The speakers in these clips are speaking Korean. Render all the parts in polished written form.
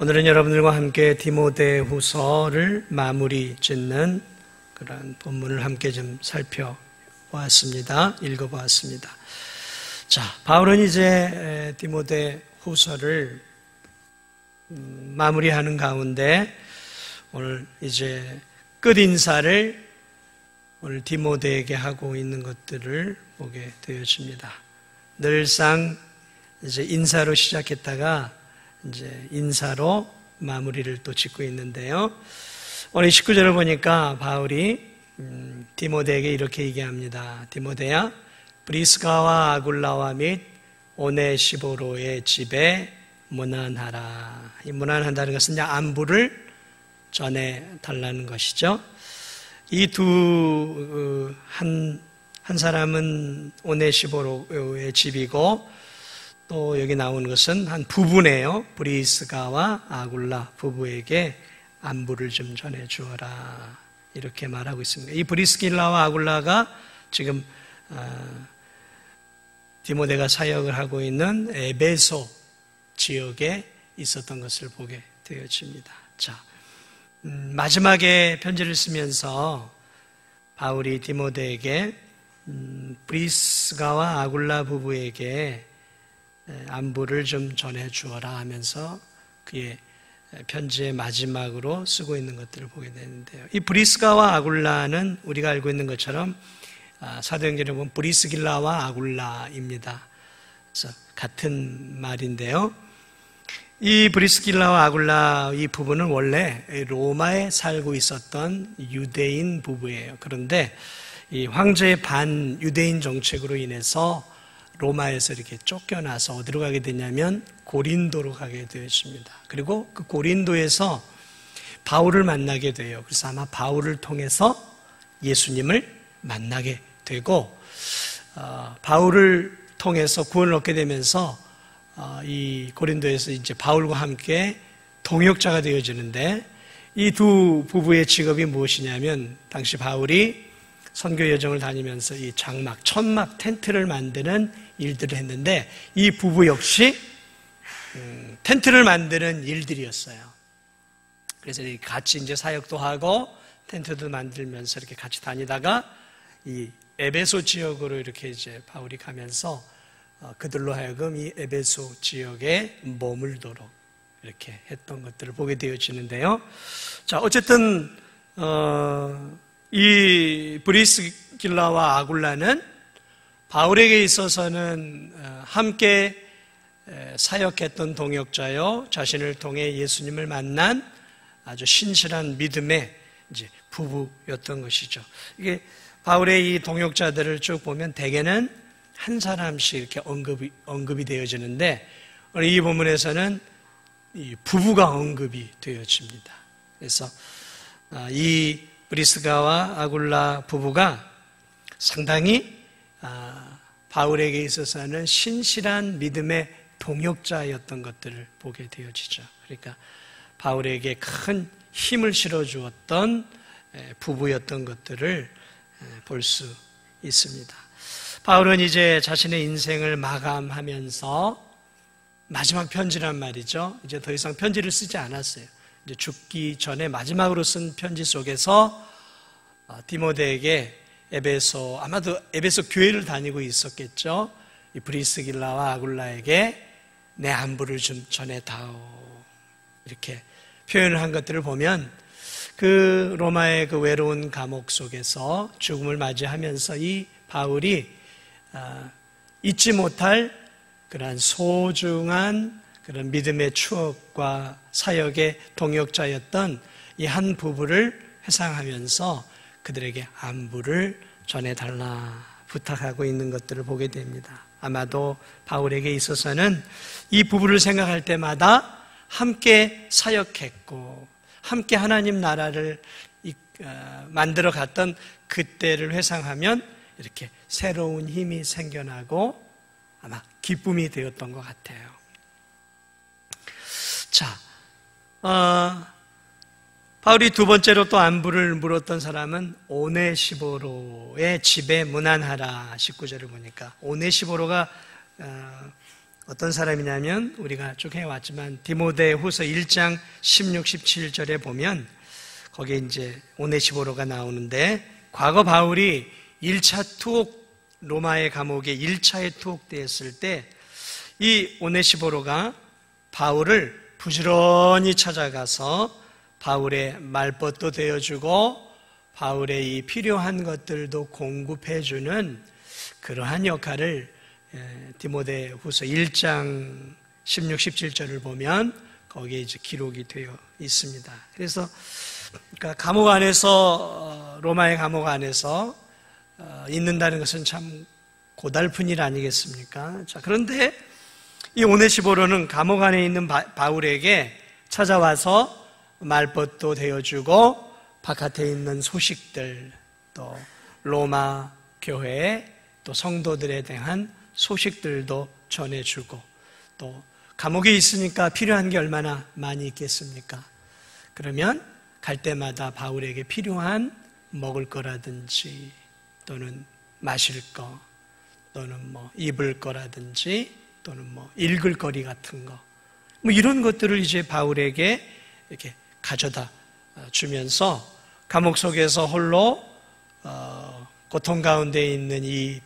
오늘은 여러분들과 함께 디모데후서를 마무리 짓는 그런 본문을 함께 좀 살펴보았습니다. 읽어보았습니다. 자, 바울은 이제 디모데후서를 마무리하는 가운데 오늘 이제 끝 인사를 오늘 디모데에게 하고 있는 것들을 보게 되어집니다. 늘상 이제 인사로 시작했다가 이제 인사로 마무리를 또 짓고 있는데요. 오늘 19절을 보니까 바울이 디모데에게 이렇게 얘기합니다. 디모데야, 브리스가와 아굴라와 및 오네시보로의 집에 문안하라. 이 문안한다는 것은 이제 안부를 전해달라는 것이죠. 이 한 사람은 오네시보로의 집이고 또 여기 나오는 것은 한 부부네요. 브리스가와 아굴라 부부에게 안부를 좀 전해주어라. 이렇게 말하고 있습니다. 이 브리스길라와 아굴라가 지금 디모데가 사역을 하고 있는 에베소 지역에 있었던 것을 보게 되어집니다. 자, 마지막에 편지를 쓰면서 바울이 디모데에게 브리스가와 아굴라 부부에게 안부를 좀 전해주어라 하면서 그의 편지의 마지막으로 쓰고 있는 것들을 보게 되는데요. 이 브리스가와 아굴라는 우리가 알고 있는 것처럼 사도행전에 보면 브리스길라와 아굴라입니다. 그래서 같은 말인데요. 이 브리스길라와 아굴라 이 부부는 원래 로마에 살고 있었던 유대인 부부예요. 그런데 이 황제의 반유대인 정책으로 인해서 로마에서 이렇게 쫓겨나서 어디로 가게 되냐면 고린도로 가게 되었습니다. 그리고 그 고린도에서 바울을 만나게 돼요. 그래서 아마 바울을 통해서 예수님을 만나게 되고 바울을 통해서 구원을 얻게 되면서 이 고린도에서 이제 바울과 함께 동역자가 되어지는데 이 두 부부의 직업이 무엇이냐면 당시 바울이 선교 여정을 다니면서 이 장막, 천막, 텐트를 만드는 일들을 했는데 이 부부 역시 텐트를 만드는 일들이었어요. 그래서 같이 이제 사역도 하고 텐트도 만들면서 이렇게 같이 다니다가 이 에베소 지역으로 이렇게 이제 바울이 가면서 그들로 하여금 이 에베소 지역에 머물도록 이렇게 했던 것들을 보게 되어지는데요. 자, 어쨌든 이 브리스길라와 아굴라는 바울에게 있어서는 함께 사역했던 동역자요, 자신을 통해 예수님을 만난 아주 신실한 믿음의 이제 부부였던 것이죠. 이게 바울의 이 동역자들을 쭉 보면 대개는 한 사람씩 이렇게 언급이 되어지는데 오늘 이 본문에서는 이 부부가 언급이 되어집니다. 그래서 이 브리스가와 아굴라 부부가 상당히 바울에게 있어서는 신실한 믿음의 동역자였던 것들을 보게 되어지죠. 그러니까 바울에게 큰 힘을 실어주었던 부부였던 것들을 볼 수 있습니다. 바울은 이제 자신의 인생을 마감하면서 마지막 편지란 말이죠. 이제 더 이상 편지를 쓰지 않았어요. 이제 죽기 전에 마지막으로 쓴 편지 속에서 디모데에게 아마도 에베소 교회를 다니고 있었겠죠. 이 브리스길라와 아굴라에게 내 안부를 좀 전해다오. 이렇게 표현을 한 것들을 보면 그 로마의 그 외로운 감옥 속에서 죽음을 맞이하면서 이 바울이 잊지 못할 그러한 소중한 그런 믿음의 추억과 사역의 동역자였던 이 한 부부를 회상하면서 그들에게 안부를 전해달라 부탁하고 있는 것들을 보게 됩니다. 아마도 바울에게 있어서는 이 부부를 생각할 때마다 함께 사역했고 함께 하나님 나라를 만들어 갔던 그때를 회상하면 이렇게 새로운 힘이 생겨나고 아마 기쁨이 되었던 것 같아요. 자, 바울이 두 번째로 또 안부를 물었던 사람은 오네시보로의 집에 문안하라. 19절을 보니까 오네시보로가 어떤 사람이냐면 우리가 쭉 해왔지만 디모데후서 1장 16, 17절에 보면 거기에 이제 오네시보로가 나오는데 과거 바울이 1차 투옥 로마의 감옥에 1차에 투옥되었을 때 이 오네시보로가 바울을 부지런히 찾아가서 바울의 말벗도 되어주고 바울의 이 필요한 것들도 공급해주는 그러한 역할을 디모데후서 1장 16, 17절을 보면 거기에 이제 기록이 되어 있습니다. 그래서 그러니까 감옥 안에서 로마의 감옥 안에서 있는다는 것은 참 고달픈 일 아니겠습니까? 자, 그런데 이 오네시보로는 감옥 안에 있는 바울에게 찾아와서 말벗도 되어주고 바깥에 있는 소식들, 또 로마 교회, 또 성도들에 대한 소식들도 전해주고, 또 감옥에 있으니까 필요한 게 얼마나 많이 있겠습니까? 그러면 갈 때마다 바울에게 필요한 먹을 거라든지 또는 마실 거 또는 뭐 입을 거라든지 또는 뭐 읽을 거리 같은 거, 뭐 이런 것들을 이제 바울에게 이렇게 가져다 주면서 감옥 속에서 홀로 고통 가운데 있는 이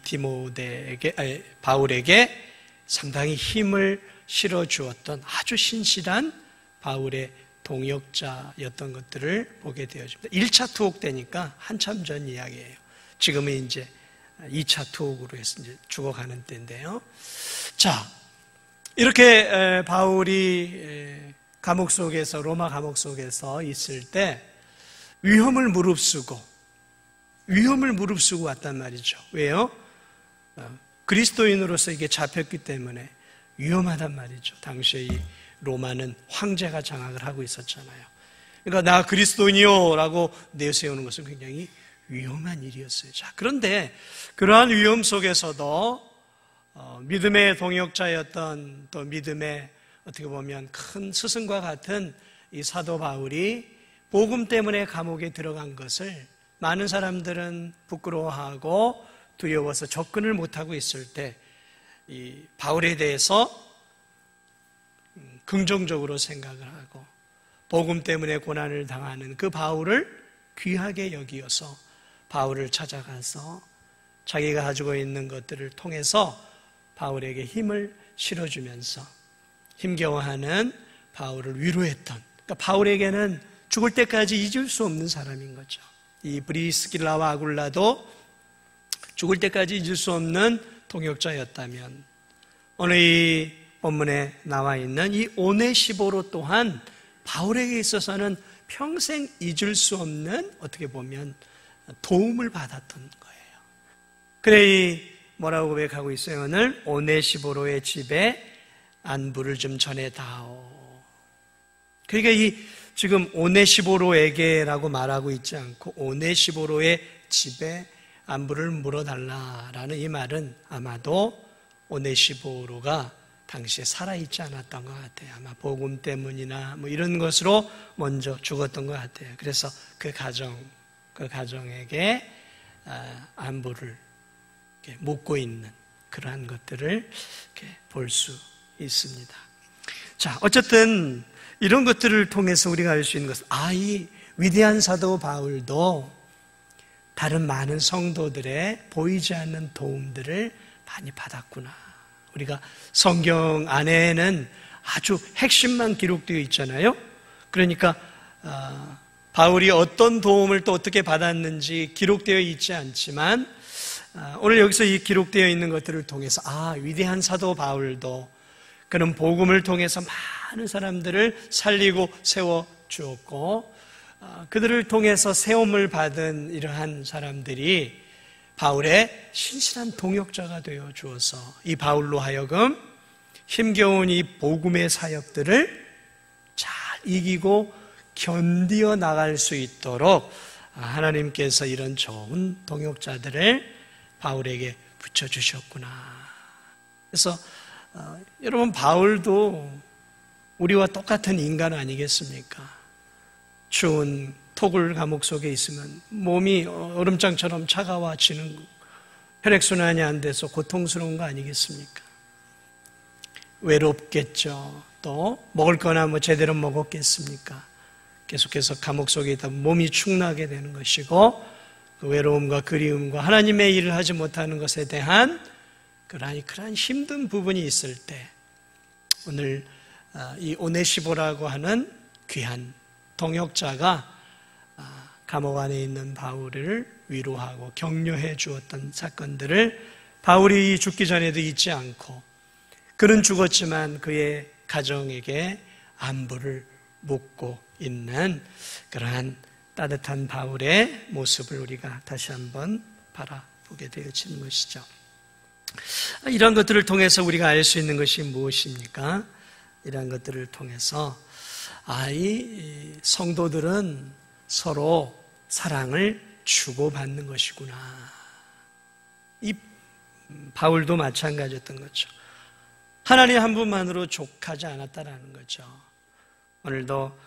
바울에게 상당히 힘을 실어 주었던 아주 신실한 바울의 동역자였던 것들을 보게 되어집니다. 1차 투옥 때니까 한참 전 이야기예요. 지금은 이제 2차 투옥으로 해서 이제 죽어가는 때인데요. 자, 이렇게 바울이 감옥 속에서, 로마 감옥 속에서 있을 때 위험을 무릅쓰고 왔단 말이죠. 왜요? 그리스도인으로서 이게 잡혔기 때문에 위험하단 말이죠. 당시에 이 로마는 황제가 장악을 하고 있었잖아요. 그러니까 나 그리스도인이요 라고 내세우는 것은 굉장히 위험한 일이었어요. 자, 그런데 그러한 위험 속에서도 믿음의 동역자였던, 또 믿음의 어떻게 보면 큰 스승과 같은 이 사도 바울이 복음 때문에 감옥에 들어간 것을 많은 사람들은 부끄러워하고 두려워서 접근을 못하고 있을 때 이 바울에 대해서 긍정적으로 생각을 하고 복음 때문에 고난을 당하는 그 바울을 귀하게 여기어서 바울을 찾아가서 자기가 가지고 있는 것들을 통해서 바울에게 힘을 실어주면서 힘겨워하는 바울을 위로했던, 그러니까 바울에게는 죽을 때까지 잊을 수 없는 사람인 거죠. 이 브리스길라와 아굴라도 죽을 때까지 잊을 수 없는 동역자였다면 오늘 이 본문에 나와 있는 이 오네시보로 또한 바울에게 있어서는 평생 잊을 수 없는, 어떻게 보면 도움을 받았던 거예요. 그래 뭐라고 고백하고 있어요? 오늘 오네시보로의 집에 안부를 좀 전해다오. 그러니까 이 지금 오네시보로에게라고 말하고 있지 않고 오네시보로의 집에 안부를 물어달라라는 이 말은 아마도 오네시보로가 당시에 살아있지 않았던 것 같아요. 아마 복음 때문이나 뭐 이런 것으로 먼저 죽었던 것 같아요. 그래서 그 가정에게 안부를 묻고 있는 그러한 것들을 볼 수 있습니다. 자, 어쨌든 이런 것들을 통해서 우리가 알 수 있는 것은 이 위대한 사도 바울도 다른 많은 성도들의 보이지 않는 도움들을 많이 받았구나. 우리가 성경 안에는 아주 핵심만 기록되어 있잖아요. 그러니까 바울이 어떤 도움을 또 어떻게 받았는지 기록되어 있지 않지만 오늘 여기서 이 기록되어 있는 것들을 통해서 위대한 사도 바울도 그는 복음을 통해서 많은 사람들을 살리고 세워주었고 그들을 통해서 세움을 받은 이러한 사람들이 바울의 신실한 동역자가 되어 주어서 이 바울로 하여금 힘겨운 이 복음의 사역들을 잘 이기고 견디어 나갈 수 있도록 하나님께서 이런 좋은 동역자들을 바울에게 붙여주셨구나. 그래서 여러분, 바울도 우리와 똑같은 인간 아니겠습니까? 추운 토굴 감옥 속에 있으면 몸이 얼음장처럼 차가워지는 거, 혈액순환이 안 돼서 고통스러운 거 아니겠습니까? 외롭겠죠. 또 먹을 거나 뭐 제대로 먹었겠습니까? 계속해서 감옥 속에 있다 몸이 축나게 되는 것이고, 그 외로움과 그리움과 하나님의 일을 하지 못하는 것에 대한 그러한 힘든 부분이 있을 때, 오늘 이 오네시보라고 하는 귀한 동역자가 감옥 안에 있는 바울을 위로하고 격려해 주었던 사건들을 바울이 죽기 전에도 잊지 않고, 그는 죽었지만 그의 가정에게 안부를 묻고 있는 그러한 따뜻한 바울의 모습을 우리가 다시 한번 바라보게 되어지는 것이죠. 이런 것들을 통해서 우리가 알 수 있는 것이 무엇입니까? 이런 것들을 통해서 이 성도들은 서로 사랑을 주고받는 것이구나. 이 바울도 마찬가지였던 거죠. 하나님 한 분만으로 족하지 않았다라는 거죠. 오늘도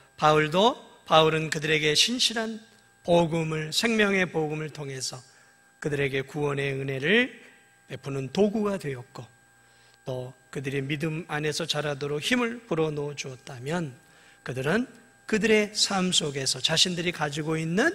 바울은 그들에게 신실한 복음을, 생명의 복음을 통해서 그들에게 구원의 은혜를 베푸는 도구가 되었고, 또 그들의 믿음 안에서 자라도록 힘을 불어넣어 주었다면, 그들은 그들의 삶 속에서 자신들이 가지고 있는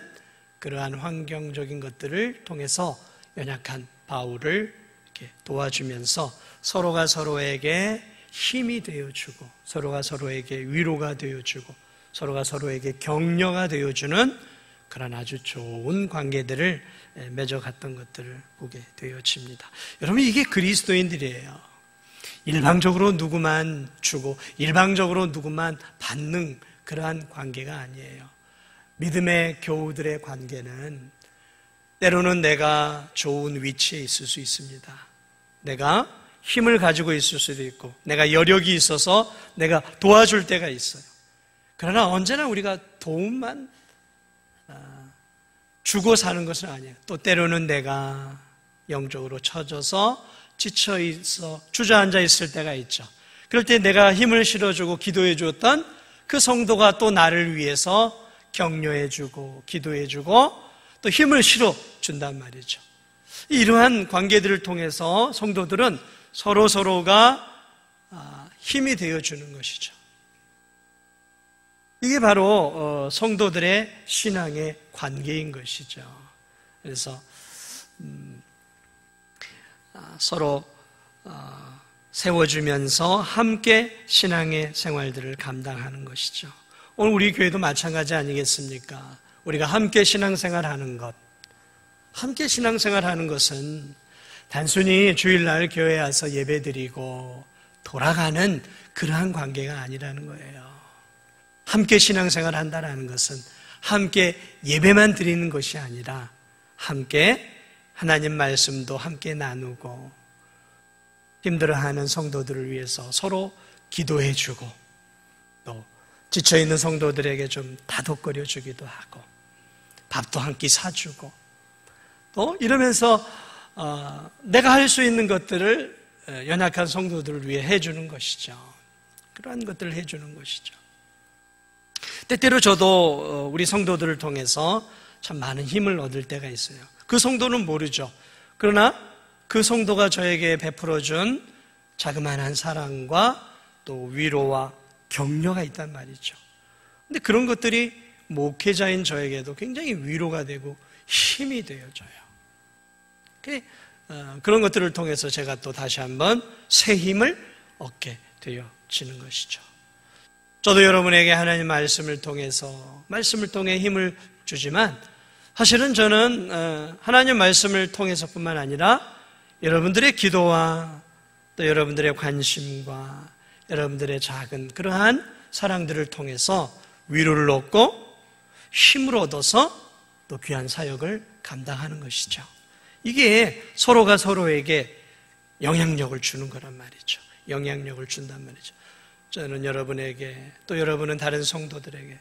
그러한 환경적인 것들을 통해서 연약한 바울을 이렇게 도와주면서 서로가 서로에게 힘이 되어주고, 서로가 서로에게 위로가 되어주고, 서로가 서로에게 격려가 되어주는 그런 아주 좋은 관계들을 맺어갔던 것들을 보게 되어집니다. 여러분, 이게 그리스도인들이에요. 일방적으로 누구만 주고 일방적으로 누구만 받는 그러한 관계가 아니에요. 믿음의 교우들의 관계는 때로는 내가 좋은 위치에 있을 수 있습니다. 내가 힘을 가지고 있을 수도 있고, 내가 여력이 있어서 내가 도와줄 때가 있어요. 그러나 언제나 우리가 도움만 주고 사는 것은 아니에요. 또 때로는 내가 영적으로 처져서 지쳐있어 주저앉아 있을 때가 있죠. 그럴 때 내가 힘을 실어주고 기도해 주었던 그 성도가 또 나를 위해서 격려해 주고 기도해 주고 또 힘을 실어 준단 말이죠. 이러한 관계들을 통해서 성도들은 서로가 힘이 되어주는 것이죠. 이게 바로 성도들의 신앙의 관계인 것이죠. 그래서 서로 세워주면서 함께 신앙의 생활들을 감당하는 것이죠. 오늘 우리 교회도 마찬가지 아니겠습니까? 우리가 함께 신앙생활하는 것, 함께 신앙생활하는 것은 단순히 주일날 교회에 와서 예배드리고 돌아가는 그러한 관계가 아니라는 거예요. 함께 신앙생활 한다는 것은 함께 예배만 드리는 것이 아니라 함께 하나님 말씀도 함께 나누고 힘들어하는 성도들을 위해서 서로 기도해주고 또 지쳐있는 성도들에게 좀 다독거려 주기도 하고 밥도 한 끼 사주고 또 이러면서 내가 할 수 있는 것들을 연약한 성도들을 위해 해주는 것이죠. 그러한 것들을 해주는 것이죠. 때때로 저도 우리 성도들을 통해서 참 많은 힘을 얻을 때가 있어요. 그 성도는 모르죠. 그러나 그 성도가 저에게 베풀어준 자그마한 사랑과 또 위로와 격려가 있단 말이죠. 근데 그런 것들이 목회자인 저에게도 굉장히 위로가 되고 힘이 되어져요. 그런 것들을 통해서 제가 또 다시 한번 새 힘을 얻게 되어지는 것이죠. 저도 여러분에게 하나님 말씀을 통해 힘을 주지만 사실은 저는 하나님 말씀을 통해서뿐만 아니라 여러분들의 기도와 또 여러분들의 관심과 여러분들의 작은 그러한 사랑들을 통해서 위로를 얻고 힘을 얻어서 또 귀한 사역을 감당하는 것이죠. 이게 서로가 서로에게 영향력을 주는 거란 말이죠. 영향력을 준단 말이죠. 저는 여러분에게 또 여러분은 다른 성도들에게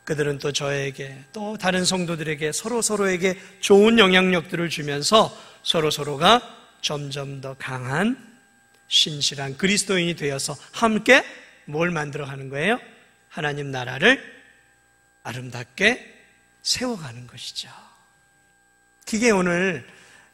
그들은 또 저에게 또 다른 성도들에게 서로에게 좋은 영향력들을 주면서 서로가 점점 더 강한 신실한 그리스도인이 되어서 함께 뭘 만들어가는 거예요? 하나님 나라를 아름답게 세워가는 것이죠. 그게 오늘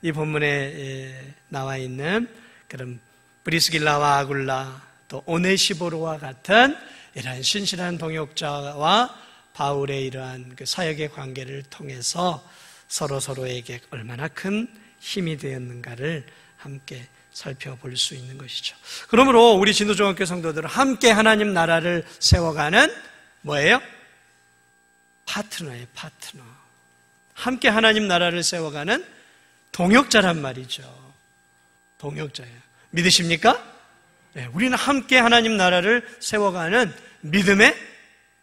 이 본문에 나와 있는 그런 브리스길라와 아굴라 또 오네시보르와 같은 이러한 신실한 동역자와 바울의 이러한 그 사역의 관계를 통해서 서로에게 얼마나 큰 힘이 되었는가를 함께 살펴볼 수 있는 것이죠. 그러므로 우리 진도중학교 성도들은 함께 하나님 나라를 세워가는 뭐예요? 파트너예요, 파트너. 함께 하나님 나라를 세워가는 동역자란 말이죠. 동역자예요. 믿으십니까? 네, 우리는 함께 하나님 나라를 세워가는 믿음의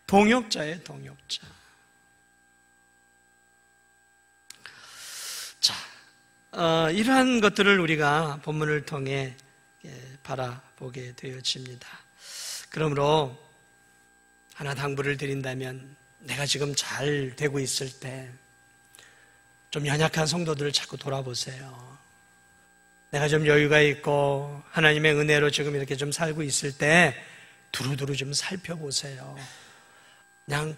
동역자예요, 동역자. 자, 이러한 것들을 우리가 본문을 통해 바라보게 되어집니다. 그러므로 하나 당부를 드린다면 내가 지금 잘 되고 있을 때 좀 연약한 성도들을 자꾸 돌아보세요. 내가 좀 여유가 있고 하나님의 은혜로 지금 이렇게 좀 살고 있을 때 두루두루 좀 살펴보세요. 그냥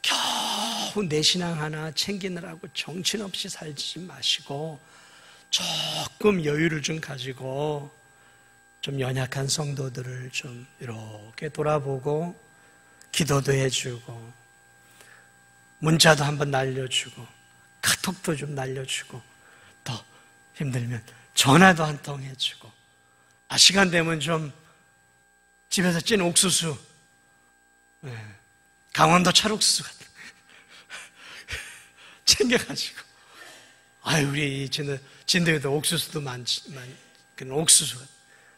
겨우 내 신앙 하나 챙기느라고 정신없이 살지 마시고 조금 여유를 좀 가지고 좀 연약한 성도들을 좀 이렇게 돌아보고 기도도 해주고 문자도 한번 날려주고 카톡도 좀 날려주고 더 힘들면 전화도 한 통 해주고 시간 되면 좀 집에서 찐 옥수수 강원도 찰옥수수 같은 챙겨가지고 우리 진도에도 옥수수도 많지만 그런 옥수수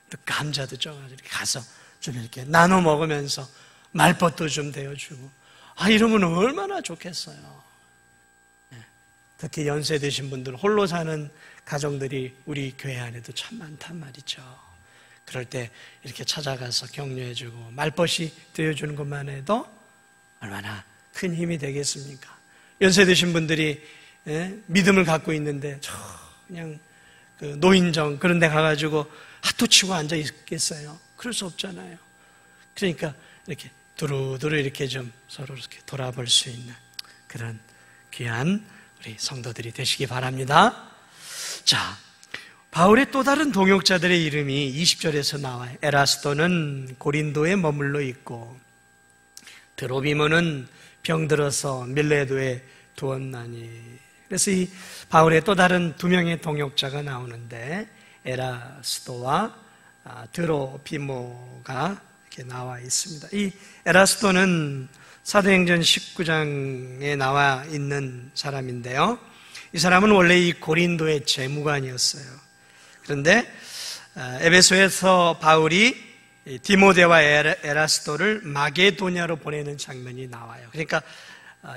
또 감자도 쪄가지고 이렇게 가서 좀 이렇게 나눠 먹으면서 말벗도 좀 데워주고 이러면 얼마나 좋겠어요. 특히 연세 드신 분들 홀로 사는 가정들이 우리 교회 안에도 참 많단 말이죠. 그럴 때 이렇게 찾아가서 격려해주고 말벗이 되어주는 것만 해도 얼마나 큰 힘이 되겠습니까? 연세 드신 분들이 믿음을 갖고 있는데 그냥 그 노인정 그런 데 가가지고 핫도 치고 앉아 있겠어요? 그럴 수 없잖아요. 그러니까 이렇게 두루두루 이렇게 좀 서로 이렇게 돌아볼 수 있는 그런 귀한 우리 성도들이 되시기 바랍니다. 자, 바울의 또 다른 동역자들의 이름이 20절에서 나와요. 에라스도는 고린도에 머물러 있고 드로비모는 병들어서 밀레도에 두었나니. 그래서 이 바울의 또 다른 두 명의 동역자가 나오는데 에라스도와 드로비모가 이렇게 나와 있습니다. 이 에라스도는 사도행전 19장에 나와 있는 사람인데요. 이 사람은 원래 이 고린도의 재무관이었어요. 그런데 에베소에서 바울이 디모데와 에라스도를 마게도냐로 보내는 장면이 나와요. 그러니까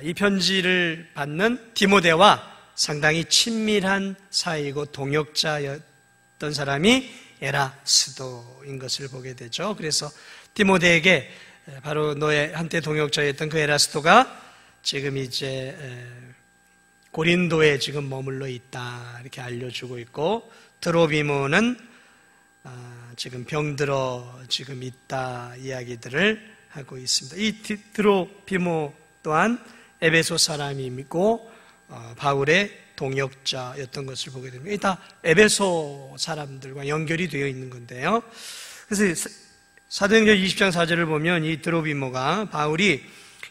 이 편지를 받는 디모데와 상당히 친밀한 사이고 동역자였던 사람이 에라스도인 것을 보게 되죠. 그래서 디모데에게 바로 너의 한때 동역자였던 그 에라스도가 지금 이제 고린도에 지금 머물러 있다 이렇게 알려주고 있고 드로비모는 지금 병들어 지금 있다 이야기들을 하고 있습니다. 이 드로비모 또한 에베소 사람이고 바울의 동역자였던 것을 보게 됩니다. 이 다 에베소 사람들과 연결이 되어 있는 건데요. 그래서 사도행전 20장 4절을 보면 이 드로비모가 바울이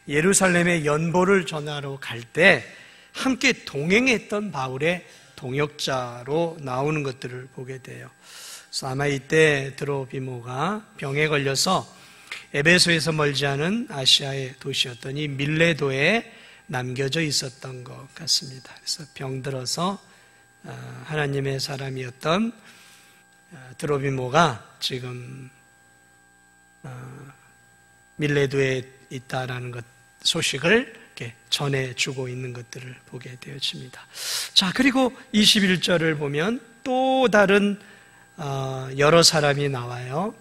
예루살렘에 연보를 전하러 갈 때 함께 동행했던 바울의 동역자로 나오는 것들을 보게 돼요. 그래서 아마 이때 드로비모가 병에 걸려서 에베소에서 멀지 않은 아시아의 도시였던 이 밀레도에 남겨져 있었던 것 같습니다. 그래서 병들어서 하나님의 사람이었던 드로비모가 지금 밀레도에 있다라는 것 소식을 이렇게 전해주고 있는 것들을 보게 되어집니다. 자, 그리고 21절을 보면 또 다른 여러 사람이 나와요.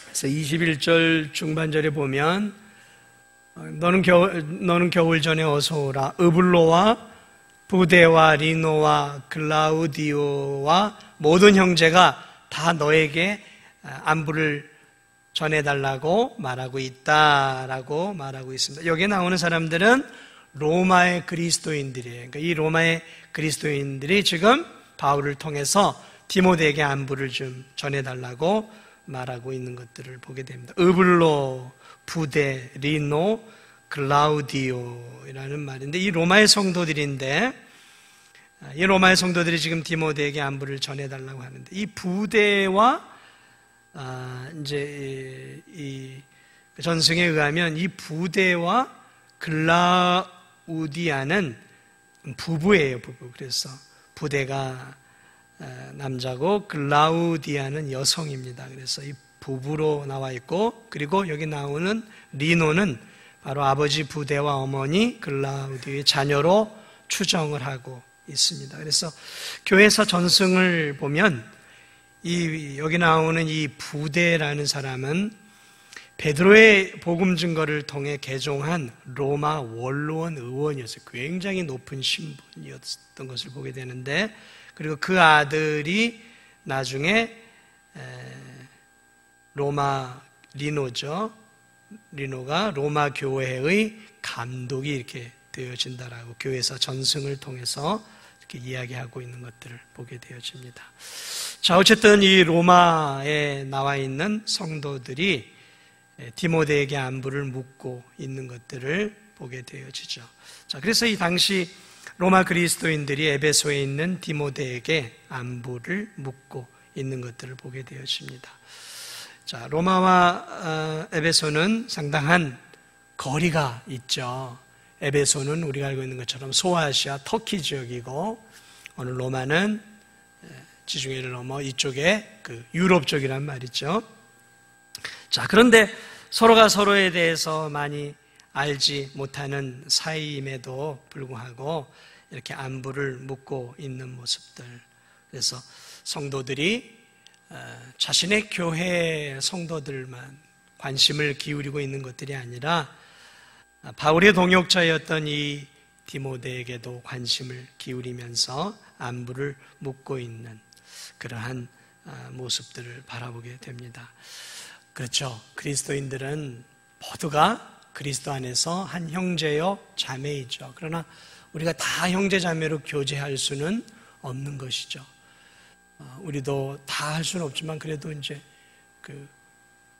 그래서 21절 중반절에 보면 너는 겨울 전에 어서 오라. 으블로와 부데와 리노와 글라우디오와 모든 형제가 다 너에게 안부를 전해달라고 말하고 있다라고 말하고 있습니다. 여기에 나오는 사람들은 로마의 그리스도인들이에요. 그러니까 이 로마의 그리스도인들이 지금 바울을 통해서 디모데에게 안부를 좀 전해달라고 말하고 있는 것들을 보게 됩니다. 으블로, 부데, 리노, 글라우디오라는 말인데 이 로마의 성도들인데 이 로마의 성도들이 지금 디모데에게 안부를 전해달라고 하는데 이 부대와 이제 이 전승에 의하면 이 부대와 글라우디아는 부부예요, 부부. 그래서 부대가 남자고 글라우디아는 여성입니다. 그래서 이 부부로 나와 있고 그리고 여기 나오는 리노는 바로 아버지 부대와 어머니 글라우디의 자녀로 추정을 하고 있습니다. 그래서 교회에서 전승을 보면 여기 나오는 이 부대라는 사람은 베드로의 복음 증거를 통해 개종한 로마 원로원 의원이었어요. 굉장히 높은 신분이었던 것을 보게 되는데 그리고 그 아들이 나중에 로마 리노죠. 리노가 로마 교회의 감독이 이렇게 되어진다라고 교회에서 전승을 통해서 이렇게 이야기하고 있는 것들을 보게 되어집니다. 자, 어쨌든 이 로마에 나와 있는 성도들이 디모데에게 안부를 묻고 있는 것들을 보게 되어지죠. 자, 그래서 이 당시 로마 그리스도인들이 에베소에 있는 디모데에게 안부를 묻고 있는 것들을 보게 되어집니다. 자, 로마와 에베소는 상당한 거리가 있죠. 에베소는 우리가 알고 있는 것처럼 소아시아 터키 지역이고 오늘 로마는 지중해를 넘어 이쪽에 그 유럽 쪽이란 말이죠. 자, 그런데 서로가 서로에 대해서 많이 알지 못하는 사이임에도 불구하고 이렇게 안부를 묻고 있는 모습들. 그래서 성도들이 자신의 교회 성도들만 관심을 기울이고 있는 것들이 아니라 바울의 동역자였던 이 디모데에게도 관심을 기울이면서 안부를 묻고 있는 그러한 모습들을 바라보게 됩니다. 그렇죠. 그리스도인들은 모두가 그리스도 안에서 한 형제요 자매이죠. 그러나 우리가 다 형제 자매로 교제할 수는 없는 것이죠. 우리도 다 할 수는 없지만 그래도 이제 그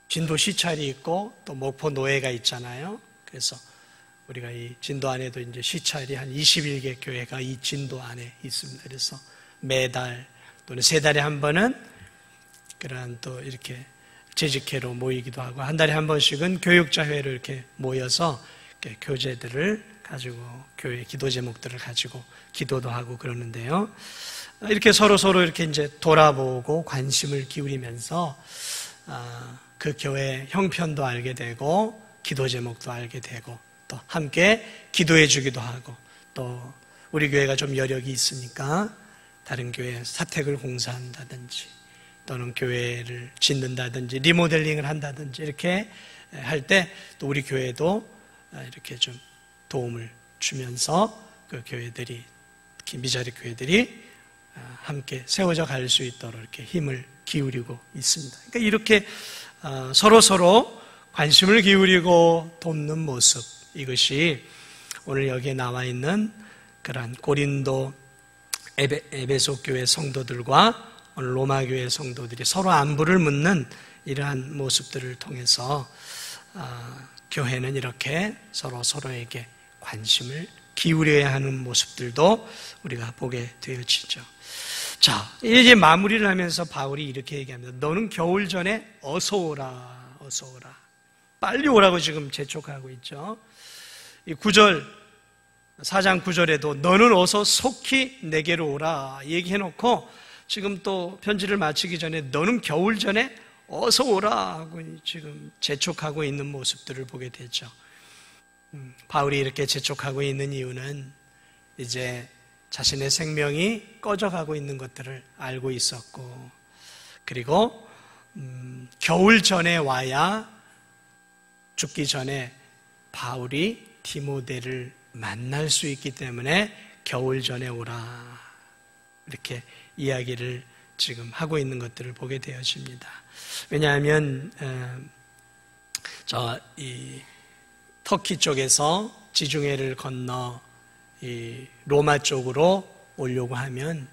진도 시찰이 있고 또 목포 노예가 있잖아요. 그래서 우리가 이 진도 안에도 이제 시찰이 한 21개 교회가 이 진도 안에 있습니다. 그래서 매달 또는 3달에 한 번은 그러한 또 이렇게 재직회로 모이기도 하고 한 달에 한 번씩은 교육자회로 이렇게 모여서 이렇게 교재들을 가지고 교회 기도 제목들을 가지고 기도도 하고 그러는데요. 이렇게 서로 이렇게 이제 돌아보고 관심을 기울이면서 그 교회 형편도 알게 되고 기도 제목도 알게 되고 또 함께 기도해 주기도 하고 또 우리 교회가 좀 여력이 있으니까 다른 교회에 사택을 공사한다든지 또는 교회를 짓는다든지 리모델링을 한다든지 이렇게 할 때 또 우리 교회도 이렇게 좀 도움을 주면서 그 교회들이 특히 미자리 교회들이 함께 세워져 갈 수 있도록 이렇게 힘을 기울이고 있습니다. 그러니까 이렇게 서로 관심을 기울이고 돕는 모습 이것이 오늘 여기에 나와 있는 그러한 고린도 에베소 교회 성도들과 오늘 로마 교회 성도들이 서로 안부를 묻는 이러한 모습들을 통해서 교회는 이렇게 서로에게 관심을 기울여야 하는 모습들도 우리가 보게 되어지죠. 자, 이제 마무리를 하면서 바울이 이렇게 얘기합니다. 너는 겨울 전에 어서 오라, 어서 오라. 빨리 오라고 지금 재촉하고 있죠. 이 4장 9절에도 너는 어서 속히 내게로 오라 얘기해놓고 지금 또 편지를 마치기 전에 너는 겨울 전에 어서 오라 하고 지금 재촉하고 있는 모습들을 보게 되죠. 바울이 이렇게 재촉하고 있는 이유는 이제 자신의 생명이 꺼져가고 있는 것들을 알고 있었고 그리고 겨울 전에 와야 죽기 전에 바울이 디모데를 만날 수 있기 때문에 겨울 전에 오라 이렇게 이야기를 지금 하고 있는 것들을 보게 되어집니다. 왜냐하면 이 터키 쪽에서 지중해를 건너 이 로마 쪽으로 오려고 하면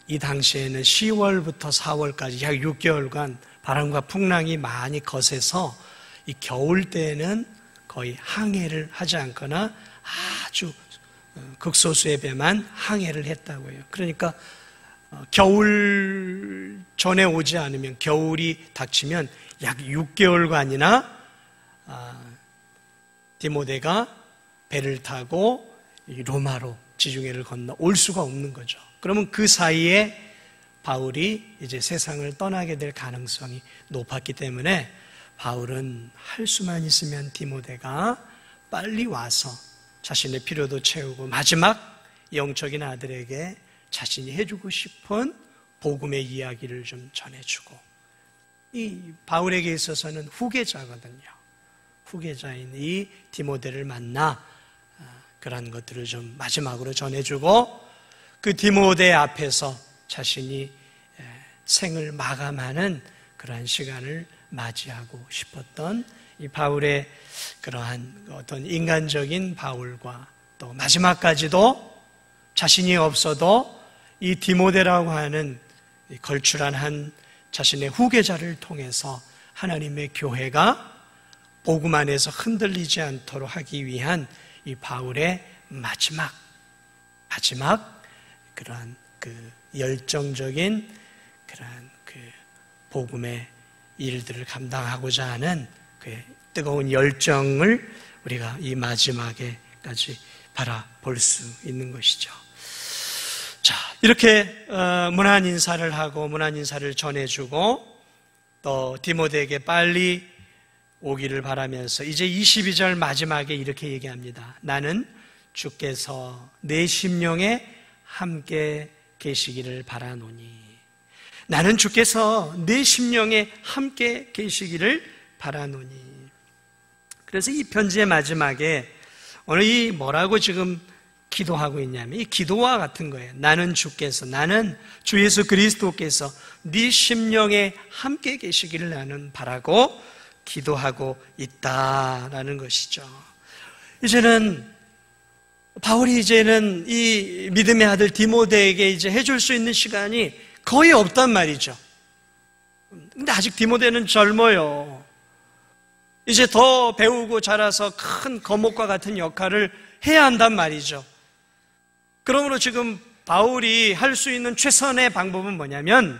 이 당시에는 10월부터 4월까지 약 6개월간 바람과 풍랑이 많이 거세서 이 겨울 때는 거의 항해를 하지 않거나 아주 극소수의 배만 항해를 했다고 해요. 그러니까 겨울 전에 오지 않으면, 겨울이 닥치면 약 6개월간이나 디모데가 배를 타고 로마로 지중해를 건너 올 수가 없는 거죠. 그러면 그 사이에 바울이 이제 세상을 떠나게 될 가능성이 높았기 때문에 바울은 할 수만 있으면 디모데가 빨리 와서 자신의 필요도 채우고 마지막 영적인 아들에게 자신이 해주고 싶은 복음의 이야기를 좀 전해주고, 이 바울에게 있어서는 후계자거든요. 후계자인 이 디모데를 만나 그런 것들을 좀 마지막으로 전해주고, 그 디모데 앞에서 자신이 생을 마감하는 그러한 시간을 맞이하고 싶었던 이 바울의 그러한 어떤 인간적인 바울과, 또 마지막까지도 자신이 없어도 이 디모데라고 하는 걸출한 한 자신의 후계자를 통해서 하나님의 교회가 복음 안에서 흔들리지 않도록 하기 위한 이 바울의 마지막 그러한 그 열정적인 그러한 그 복음의 일들을 감당하고자 하는 그 뜨거운 열정을 우리가 이 마지막에까지 바라볼 수 있는 것이죠. 자, 이렇게 문안 인사를 하고 문안 인사를 전해주고 또 디모데에게 빨리 오기를 바라면서 이제 22절 마지막에 이렇게 얘기합니다. 나는 주께서 내 심령에 함께 계시기를 바라노니. 나는 주께서 내 심령에 함께 계시기를 바라노니. 그래서 이 편지의 마지막에 오늘 이 뭐라고 지금 기도하고 있냐면 이 기도와 같은 거예요. 나는 주께서, 나는 주 예수 그리스도께서 네 심령에 함께 계시기를 나는 바라고 기도하고 있다라는 것이죠. 이제는 바울이 이제는 이 믿음의 아들 디모데에게 이제 해줄 수 있는 시간이 거의 없단 말이죠. 근데 아직 디모데는 젊어요. 이제 더 배우고 자라서 큰 거목과 같은 역할을 해야 한단 말이죠. 그러므로 지금 바울이 할 수 있는 최선의 방법은 뭐냐면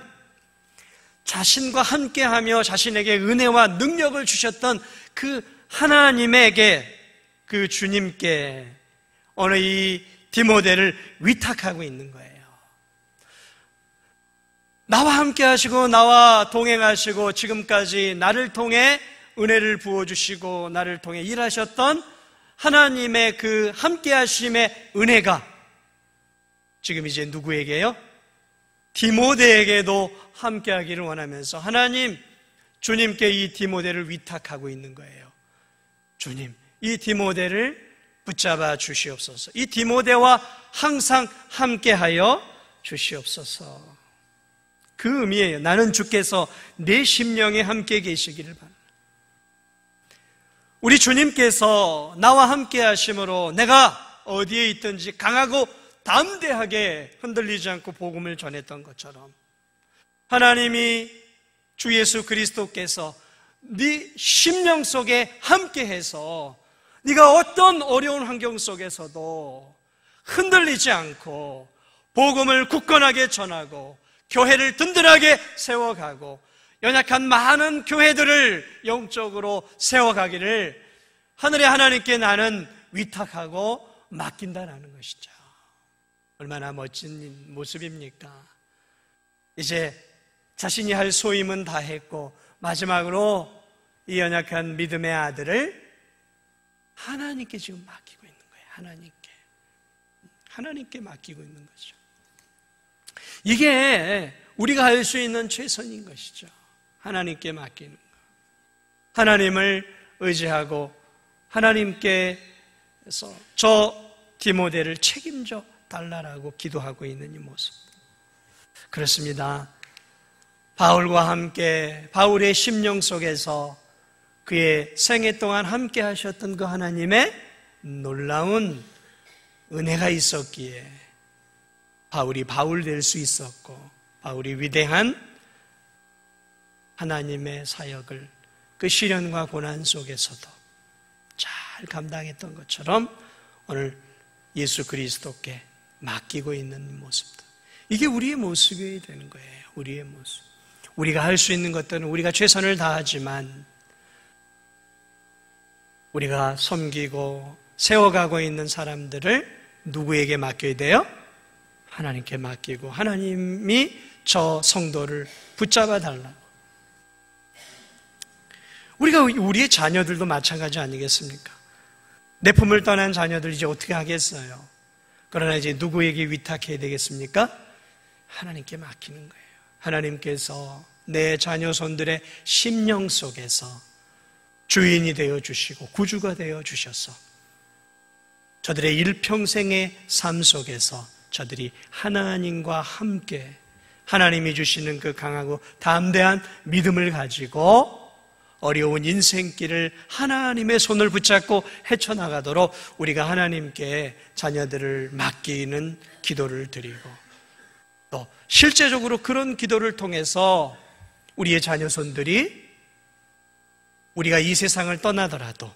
자신과 함께하며 자신에게 은혜와 능력을 주셨던 그 하나님에게, 그 주님께 오늘 이 디모데를 위탁하고 있는 거예요. 나와 함께 하시고 나와 동행하시고 지금까지 나를 통해 은혜를 부어주시고 나를 통해 일하셨던 하나님의 그 함께 하심의 은혜가 지금 이제 누구에게요? 디모데에게도 함께 하기를 원하면서 하나님, 주님께 이 디모데를 위탁하고 있는 거예요. 주님, 이 디모데를 붙잡아 주시옵소서. 이 디모데와 항상 함께하여 주시옵소서. 그 의미예요. 나는 주께서 내 심령에 함께 계시기를 바랍니다. 우리 주님께서 나와 함께 하심으로 내가 어디에 있든지 강하고 담대하게 흔들리지 않고 복음을 전했던 것처럼 하나님이 주 예수 그리스도께서 네 심령 속에 함께해서 네가 어떤 어려운 환경 속에서도 흔들리지 않고 복음을 굳건하게 전하고 교회를 든든하게 세워가고 연약한 많은 교회들을 영적으로 세워가기를 하늘의 하나님께 나는 위탁하고 맡긴다라는 것이죠. 얼마나 멋진 모습입니까? 이제 자신이 할 소임은 다 했고 마지막으로 이 연약한 믿음의 아들을 하나님께 지금 맡기고 있는 거예요. 하나님께 맡기고 있는 거죠. 이게 우리가 할 수 있는 최선인 것이죠. 하나님께 맡기는 것. 하나님을 의지하고 하나님께서 저 디모데를 책임져 달라라고 기도하고 있는 이 모습. 그렇습니다. 바울과 함께 바울의 심령 속에서 그의 생애 동안 함께 하셨던 그 하나님의 놀라운 은혜가 있었기에 바울이 바울 될 수 있었고, 바울이 위대한 하나님의 사역을 그 시련과 고난 속에서도 잘 감당했던 것처럼 오늘 예수 그리스도께 맡기고 있는 모습들, 이게 우리의 모습이 되는 거예요. 우리의 모습. 우리가 할 수 있는 것들은 우리가 최선을 다하지만 우리가 섬기고 세워가고 있는 사람들을 누구에게 맡겨야 돼요? 하나님께 맡기고 하나님이 저 성도를 붙잡아 달라고. 우리의 자녀들도 마찬가지 아니겠습니까? 내 품을 떠난 자녀들 이제 어떻게 하겠어요? 그러나 이제 누구에게 위탁해야 되겠습니까? 하나님께 맡기는 거예요. 하나님께서 내 자녀손들의 심령 속에서 주인이 되어 주시고 구주가 되어 주셔서 저들의 일평생의 삶 속에서 저들이 하나님과 함께 하나님이 주시는 그 강하고 담대한 믿음을 가지고 어려운 인생길을 하나님의 손을 붙잡고 헤쳐나가도록 우리가 하나님께 자녀들을 맡기는 기도를 드리고, 또 실제적으로 그런 기도를 통해서 우리의 자녀손들이 우리가 이 세상을 떠나더라도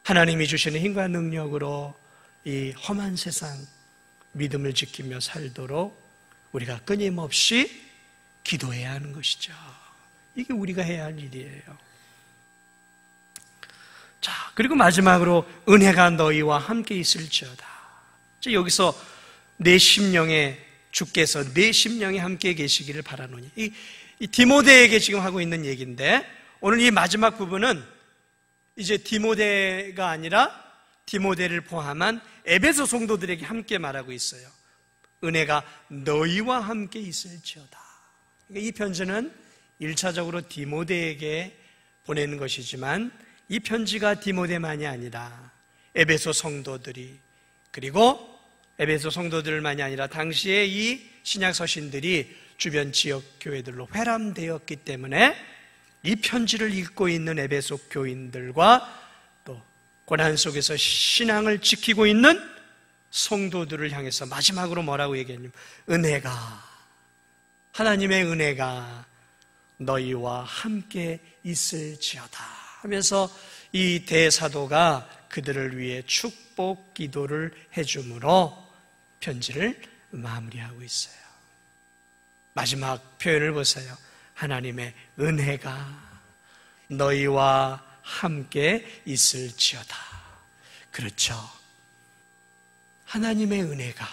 하나님이 주시는 힘과 능력으로 이 험한 세상 믿음을 지키며 살도록 우리가 끊임없이 기도해야 하는 것이죠. 이게 우리가 해야 할 일이에요. 자, 그리고 마지막으로 은혜가 너희와 함께 있을지어다. 여기서 내 심령에 주께서 내 심령에 함께 계시기를 바라노니, 이 디모데에게 지금 하고 있는 얘기인데, 오늘 이 마지막 부분은 이제 디모데가 아니라 디모데를 포함한 에베소 성도들에게 함께 말하고 있어요. 은혜가 너희와 함께 있을지어다. 그러니까 이 편지는 1차적으로 디모데에게 보내는 것이지만 이 편지가 디모데만이 아니라 에베소 성도들이, 그리고 에베소 성도들만이 아니라 당시에 이 신약 서신들이 주변 지역 교회들로 회람되었기 때문에 이 편지를 읽고 있는 에베소 교인들과 또 고난 속에서 신앙을 지키고 있는 성도들을 향해서 마지막으로 뭐라고 얘기했냐면, 하나님의 은혜가 너희와 함께 있을지어다 하면서 이 대사도가 그들을 위해 축복 기도를 해줌으로 편지를 마무리하고 있어요. 마지막 표현을 보세요. 하나님의 은혜가 너희와 함께 있을지어다. 그렇죠. 하나님의 은혜가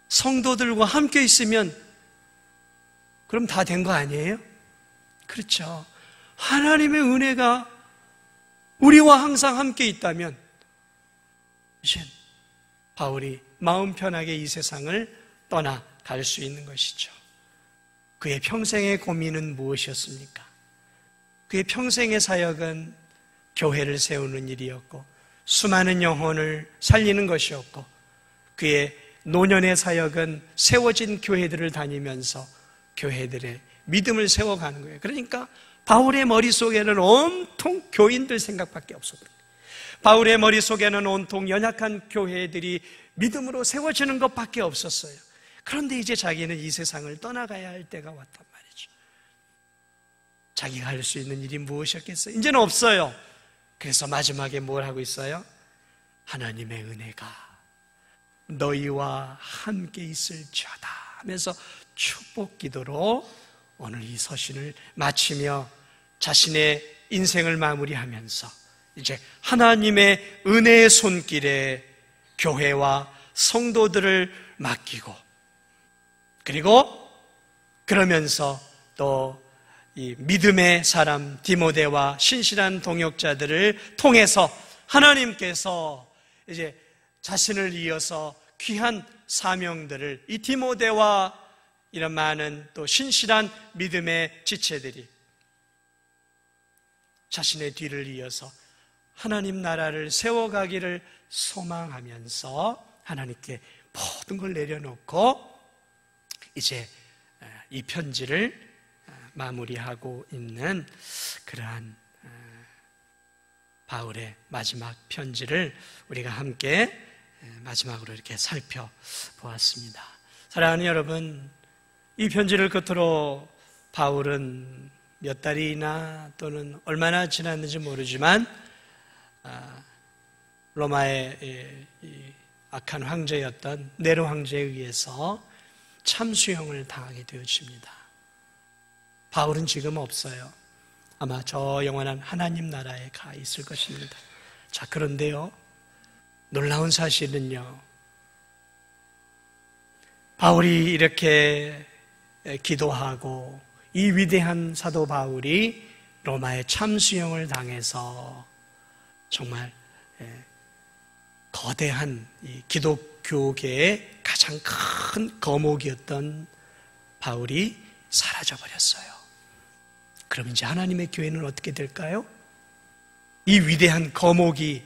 성도들과 함께 있으면 그럼 다 된 거 아니에요? 그렇죠. 하나님의 은혜가 우리와 항상 함께 있다면 이제 바울이 마음 편하게 이 세상을 떠나갈 수 있는 것이죠. 그의 평생의 고민은 무엇이었습니까? 그의 평생의 사역은 교회를 세우는 일이었고 수많은 영혼을 살리는 것이었고, 그의 노년의 사역은 세워진 교회들을 다니면서 교회들의 믿음을 세워가는 거예요. 그러니까 바울의 머릿속에는 온통 교인들 생각밖에 없었어요. 바울의 머릿속에는 온통 연약한 교회들이 믿음으로 세워지는 것밖에 없었어요. 그런데 이제 자기는 이 세상을 떠나가야 할 때가 왔단 말이죠. 자기가 할 수 있는 일이 무엇이었겠어요? 이제는 없어요. 그래서 마지막에 뭘 하고 있어요? 하나님의 은혜가 너희와 함께 있을지어다 하면서 축복 기도로 오늘 이 서신을 마치며 자신의 인생을 마무리하면서 이제 하나님의 은혜의 손길에 교회와 성도들을 맡기고, 그리고 그러면서 또 이 믿음의 사람 디모데와 신실한 동역자들을 통해서 하나님께서 이제 자신을 이어서 귀한 사명들을 이 디모데와 이런 많은 또 신실한 믿음의 지체들이 자신의 뒤를 이어서 하나님 나라를 세워가기를 소망하면서 하나님께 모든 걸 내려놓고 이제 이 편지를 마무리하고 있는 그러한 바울의 마지막 편지를 우리가 함께 마지막으로 이렇게 살펴보았습니다. 사랑하는 여러분, 이 편지를 끝으로 바울은 몇 달이나 또는 얼마나 지났는지 모르지만 로마의 악한 황제였던 네로 황제에 의해서 참수형을 당하게 되어집니다. 바울은 지금 없어요. 아마 저 영원한 하나님 나라에 가 있을 것입니다. 자, 그런데요, 놀라운 사실은요, 바울이 이렇게 기도하고 이 위대한 사도 바울이 로마의 참수형을 당해서 정말 거대한 이 기독교계의 가장 큰 거목이었던 바울이 사라져버렸어요. 그럼 이제 하나님의 교회는 어떻게 될까요? 이 위대한 거목이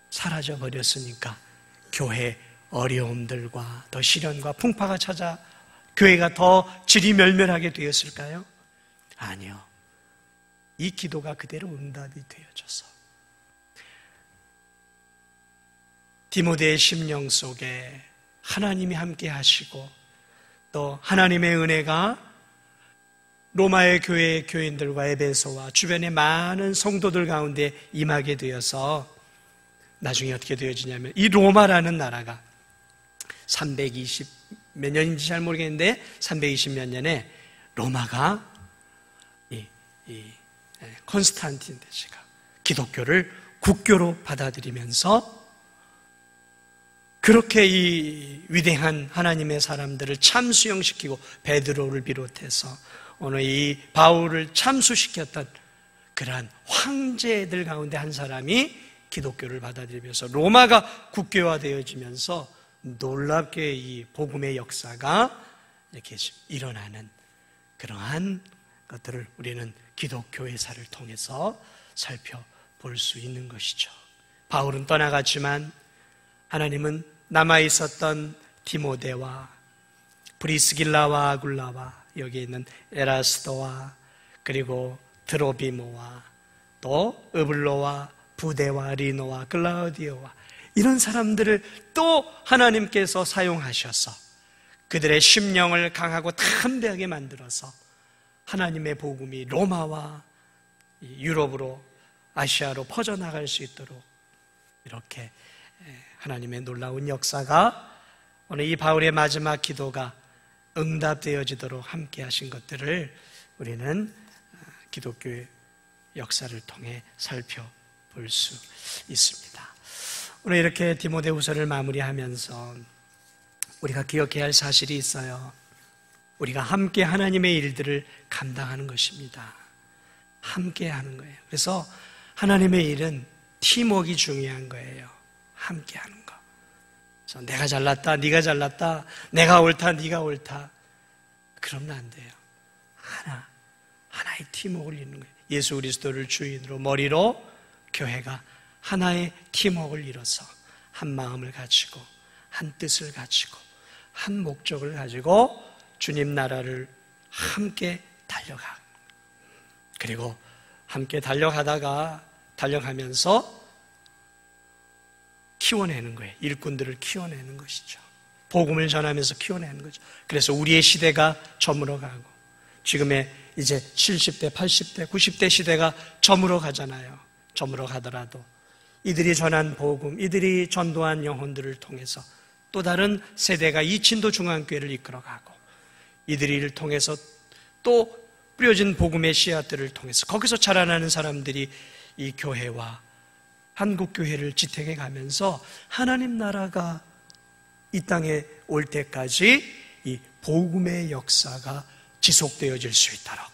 사라져버렸으니까 교회 어려움들과 더 시련과 풍파가 찾아 교회가 더 지리멸멸하게 되었을까요? 아니요. 이 기도가 그대로 응답이 되어져서 디모데의 심령 속에 하나님이 함께 하시고 또 하나님의 은혜가 로마의 교회의 교인들과 에베소와 주변의 많은 성도들 가운데 임하게 되어서 나중에 어떻게 되어지냐면 이 로마라는 나라가 320 몇 년인지 잘 모르겠는데 320몇 년에 로마가 콘스탄틴 대제가 기독교를 국교로 받아들이면서 그렇게 이 위대한 하나님의 사람들을 참수형시키고 베드로를 비롯해서 오늘 이 바울을 참수시켰던 그러한 황제들 가운데 한 사람이 기독교를 받아들이면서 로마가 국교화되어지면서 놀랍게 이 복음의 역사가 이렇게 일어나는 그러한 것들을 우리는 기독교회사를 통해서 살펴볼 수 있는 것이죠. 바울은 떠나갔지만 하나님은 남아있었던 디모데와 브리스길라와 아굴라와 여기 있는 에라스도와 그리고 드로비모와 또 으블로와 부데와 리노와 클라우디오와 이런 사람들을 또 하나님께서 사용하셔서 그들의 심령을 강하고 담대하게 만들어서 하나님의 복음이 로마와 유럽으로 아시아로 퍼져나갈 수 있도록 이렇게 하나님의 놀라운 역사가 오늘 이 바울의 마지막 기도가 응답되어지도록 함께 하신 것들을 우리는 기독교의 역사를 통해 살펴볼 수 있습니다. 오늘 이렇게 디모데후서를 마무리하면서 우리가 기억해야 할 사실이 있어요. 우리가 함께 하나님의 일들을 감당하는 것입니다. 함께 하는 거예요. 그래서 하나님의 일은 팀워크가 중요한 거예요. 함께 하는 거. 그래서 내가 잘났다, 네가 잘났다, 내가 옳다, 네가 옳다. 그러면 안 돼요. 하나의 팀워크를 이루는 거예요. 예수 그리스도를 주인으로 머리로 교회가 하나의 팀워크를 이뤄서 한 마음을 가지고 한 뜻을 가지고 한 목적을 가지고 주님 나라를 함께 달려가. 그리고 함께 달려가면서 키워내는 거예요. 일꾼들을 키워내는 것이죠. 복음을 전하면서 키워내는 거죠. 그래서 우리의 시대가 저물어 가고 지금의 이제 70대, 80대, 90대 시대가 저물어 가잖아요. 저물어 가더라도 이들이 전한 복음, 이들이 전도한 영혼들을 통해서 또 다른 세대가 이 진도 중앙교회를 이끌어가고 이들을 통해서 또 뿌려진 복음의 씨앗들을 통해서 거기서 자라나는 사람들이 이 교회와 한국교회를 지탱해 가면서 하나님 나라가 이 땅에 올 때까지 이 복음의 역사가 지속되어질 수 있도록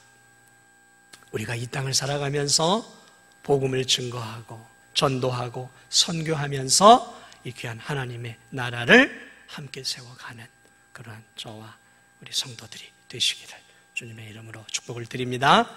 우리가 이 땅을 살아가면서 복음을 증거하고 전도하고 선교하면서 이 귀한 하나님의 나라를 함께 세워가는 그러한 저와 우리 성도들이 되시기를 주님의 이름으로 축복을 드립니다.